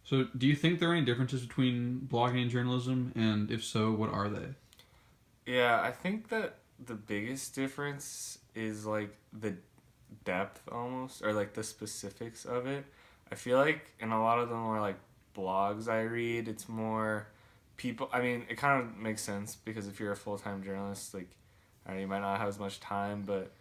So, do you think there are any differences between blogging and journalism? And if so, what are they? Yeah, I think that the biggest difference is like the depth almost, or like the specifics of it. I feel like in a lot of the more like blogs I read, it's more people. I mean, it kind of makes sense because if you're a full time journalist, like, I don't know, you might not have as much time, but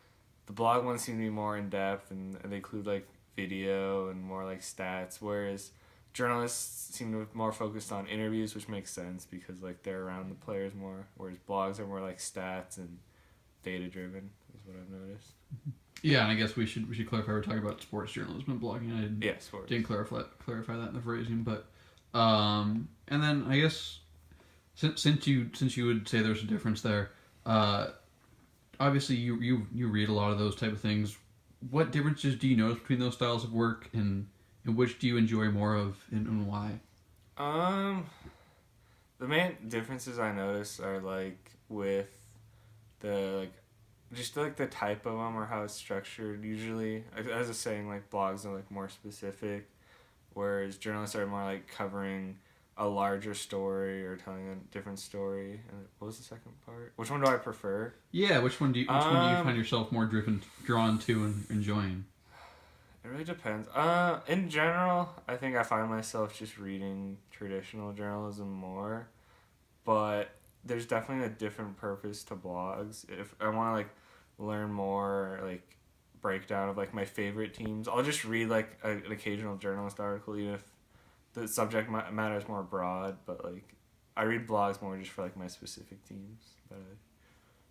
the blog ones seem to be more in depth and they include like video and more like stats, whereas journalists seem to be more focused on interviews, which makes sense because like they're around the players more, whereas blogs are more like stats and data driven is what I've noticed. Yeah, and I guess we should clarify we're talking about sports journalism and blogging. I Yeah, sports. didn't clarify that in the phrasing, but and then I guess since you would say there's a difference there, uh, obviously you read a lot of those type of things. What differences do you notice between those styles of work, and which do you enjoy more of, and why? Um, the main differences I notice are like with the like just like the type of them or how it's structured. Usually, as I was saying, like blogs are like more specific, whereas journalists are more like covering a larger story or telling a different story. And what was the second part? Which one do I prefer? Yeah, which one do you find Um, yourself more drawn to and enjoying? it really depends. In general, I think I find myself just reading traditional journalism more, but there's definitely a different purpose to blogs. If I want to like learn more, like breakdown of like my favorite teams, I'll just read like an occasional journalist article, even if the subject matter is more broad. But like, I read blogs more just for like my specific teams that I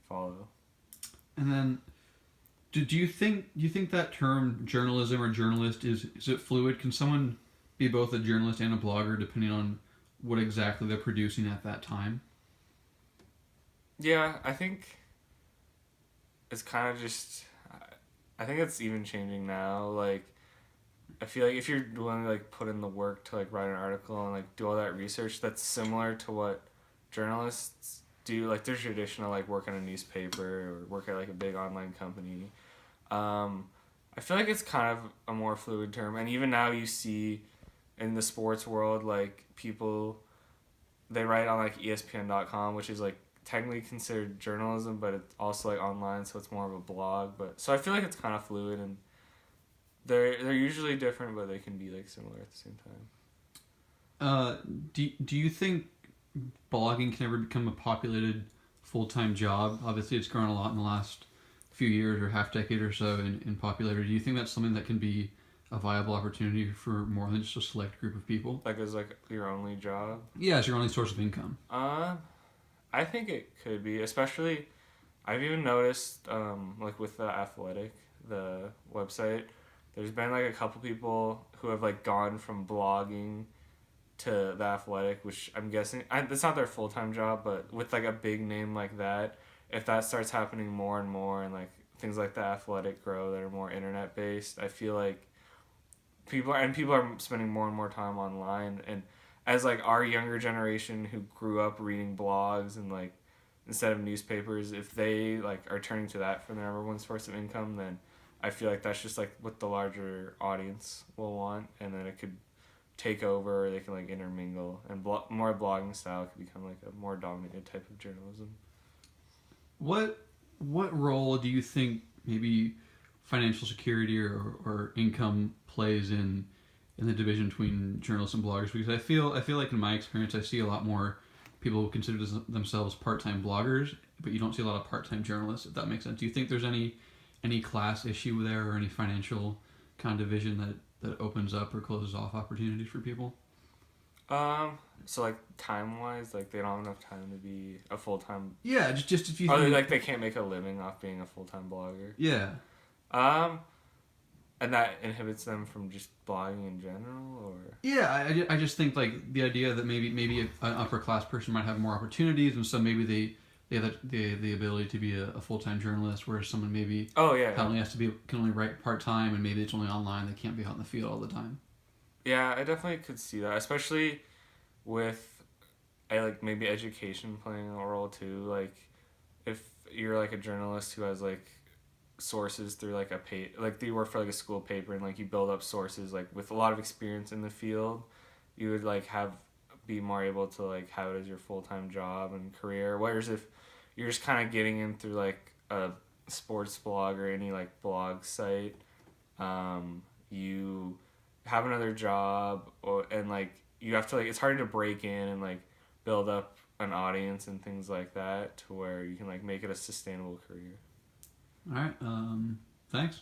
follow. And then do you think that term journalism or journalist is it fluid? Can someone be both a journalist and a blogger depending on what exactly they're producing at that time? Yeah, I think it's kind of just. I think it's even changing now. Like, I feel like if you're willing to like put in the work to like write an article and like do all that research, that's similar to what journalists do. Like their traditional like work in a newspaper or work at like a big online company. Um, I feel like it's kind of a more fluid term, and even now you see in the sports world like people they write on like ESPN.com, which is like technically considered journalism, but it's also like online, so it's more of a blog. But so I feel like it's kind of fluid and they're usually different, but they can be like similar at the same time. Uh, do you think blogging can ever become a populated full time job? Obviously, it's grown a lot in the last few years or half decade or so in popularity. Do you think that's something that can be a viable opportunity for more than just a select group of people? Like as like your only job. Yeah, it's your only source of income. Uh, I think it could be, especially I've even noticed like with the Athletic, the website. There's been like a couple people who have like gone from blogging to the Athletic, which I'm guessing it's not their full time job, but with like a big name like that, if that starts happening more and more, and like things like the Athletic grow that are more internet based, I feel like people are spending more and more time online, and as like our younger generation who grew up reading blogs and like instead of newspapers, if they like are turning to that for their number one source of income, then I feel like that's just like what the larger audience will want, and then it could take over. Or they can like intermingle, and more blogging style could become like a more dominated type of journalism. What what role do you think maybe financial security or income plays in the division between journalists and bloggers? Because I feel like in my experience I see a lot more people who consider themselves part time bloggers, but you don't see a lot of part time journalists. If that makes sense. Do you think there's any class issue there or any financial kind of division that opens up or closes off opportunities for people? So like time wise, like they don't have enough time to be a full time. Yeah, just if you Or think. like they can't make a living off being a full time blogger. Yeah, Um, and that inhibits them from just blogging in general, or yeah. I just think like the idea that maybe an upper class person might have more opportunities, and so maybe they have the ability to be a full time journalist, whereas someone maybe oh yeah, only has to be can only write part time, and maybe it's only online. They can't be out in the field all the time. yeah, I definitely could see that, especially with like maybe education playing a role too. Like if you're like a journalist who has like sources through like a like you work for like a school paper and like you build up sources like with a lot of experience in the field, you would like be more able to like have it as your full-time job and career. Whereas if you're just kind of getting in through like a sports blog or any like blog site, you have another job and like you have to like it's hard to break in and like build up an audience and things like that to where you can like make it a sustainable career. All right. Thanks.